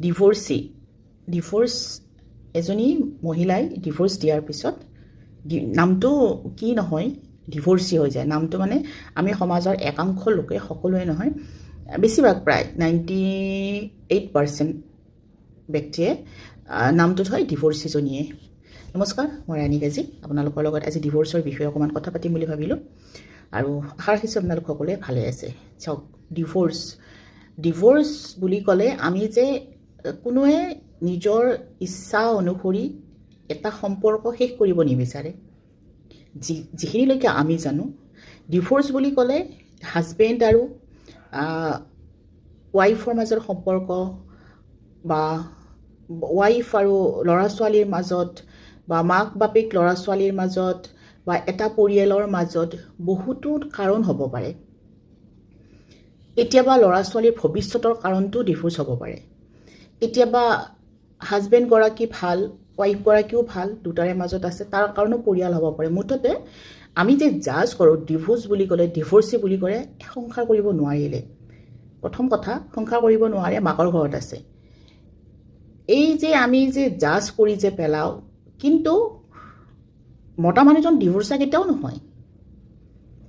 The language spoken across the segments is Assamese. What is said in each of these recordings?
ডিভোৰ্চ এজনী মহিলাই ডিভোৰ্চ দিয়াৰ পিছত নামটো কি নহয় ডিভোৰ্চি হৈ যায়। নামটো মানে আমি সমাজৰ একাংশ লোকে, সকলোৱে নহয়, বেছিভাগ প্ৰায় 98% ব্যক্তিয়ে নামটোত হয় ডিভোৰ্চিজনীয়ে। নমস্কাৰ, মই ৰাণী কাজী। আপোনালোকৰ লগত আজি ডিভোৰ্চৰ বিষয়ে অকণমান কথা পাতিম বুলি ভাবিলোঁ, আৰু আশা ৰাখিছোঁ আপোনালোক সকলোৱে ভালে আছে। চাওক, ডিভোৰ্চ বুলি ক'লে আমি যে কোনোৱে নিজৰ ইচ্ছা অনুসৰি এটা সম্পৰ্ক শেষ কৰিব নিবিচাৰে। যিখিনিলৈকে আমি জানো, ডিভোৰ্চ বুলি ক'লে হাজবেণ্ড আৰু ৱাইফৰ মাজৰ সম্পৰ্ক, বা ৱাইফ আৰু ল'ৰা ছোৱালীৰ মাজত, বা মাক বাপেক ল'ৰা ছোৱালীৰ মাজত, বা এটা পৰিয়ালৰ মাজত বহুতো কাৰণ হ'ব পাৰে। কেতিয়াবা ল'ৰা ছোৱালীৰ ভৱিষ্যতৰ কাৰণটো ডিভোৰ্চ হ'ব পাৰে। কেতিয়াবা হাজবেণ্ডগৰাকী ভাল, ৱাইফগৰাকীও ভাল, দুটাৰে মাজত আছে, তাৰ কাৰণেও পৰিয়াল হ'ব পাৰে। মুঠতে আমি যে জাজ কৰোঁ ডিভোৰ্চ বুলি ক'লে, ডিভোৰ্চি বুলি ক'লে সংসাৰ কৰিব নোৱাৰিলে। প্ৰথম কথা, সংসাৰ কৰিব নোৱাৰে, মাকৰ ঘৰত আছে। এই যে আমি যে জাজ কৰি যে পেলাওঁ, কিন্তু মতা মানুহজন ডিভোৰ্চা কেতিয়াও নহয়।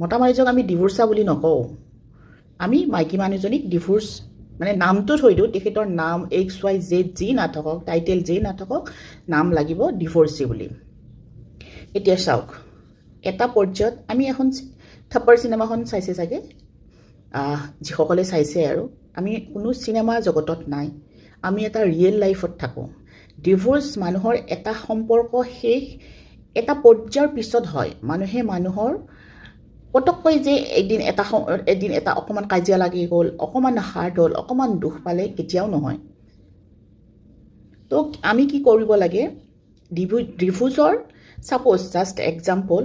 মতা মানুহজনক আমি ডিভোৰ্চা বুলি নকওঁ। আমি মাইকী মানুহজনীক ডিভোৰ্চ মানে নামটো থৈ দিওঁ, তেখেতৰ নাম XYZ যি নাথাকক, টাইটেল যি নাথাকক, নাম লাগিব ডিভোৰ্চি বুলি। এতিয়া চাওক, এটা পৰ্যায়ত আমি এখন থাপ্পৰ চিনেমাখন চাইছে চাগে, যিসকলে চাইছে, আৰু আমি কোনো চিনেমা জগতত নাই, আমি এটা ৰিয়েল লাইফত থাকোঁ। ডিভোৰ্চ মানুহৰ এটা সম্পৰ্ক শেষ এটা পৰ্যায়ৰ পিছত হয়। মানুহৰ পটককৈ যে এদিন এটা অকণমান কাজিয়া লাগি গ'ল, অকণমান হাৰ্ট হ'ল, অকণমান দুখ পালে, কেতিয়াও নহয়। তো আমি কি কৰিব লাগে, ডিভোৰ্চৰ ছাপ'জ জাষ্ট এক্সাম্পল,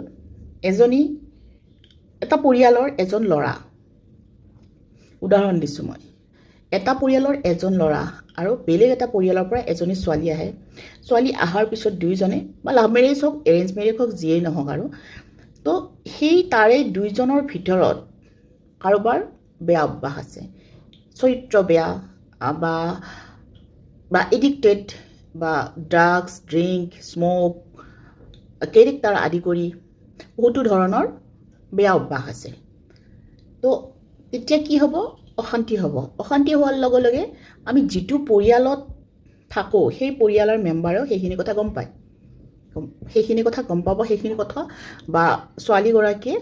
এটা পৰিয়ালৰ এজন ল'ৰা, উদাহৰণ দিছোঁ মই, এটা পৰিয়ালৰ এজন ল'ৰা আৰু বেলেগ এটা পৰিয়ালৰ পৰা এজনী ছোৱালী আহে। ছোৱালী অহাৰ পিছত দুয়োজনে, বা লাভ মেৰেজ হওক, এৰেঞ্জ মেৰেজ হওক, যিয়েই নহওক, আৰু তো সেই তাৰে দুইজনৰ ভিতৰত কাৰোবাৰ বেয়া অভ্যাস আছে, চৰিত্ৰ বেয়া, বা এডিক্টেড, বা ড্ৰাগছ, ড্ৰিংক, স্ম'ক, কেৰেক্টাৰ আদি কৰি বহুতো ধৰণৰ বেয়া অভ্যাস আছে। তো তেতিয়া কি হ'ব, অশান্তি হ'ব। অশান্তি হোৱাৰ লগে লগে আমি যিটো পৰিয়ালত থাকোঁ, সেই পৰিয়ালৰ মেম্বাৰেও সেইখিনি কথা গম পায়, সেইখিনি কথা বা ছোৱালীগৰাকীয়ে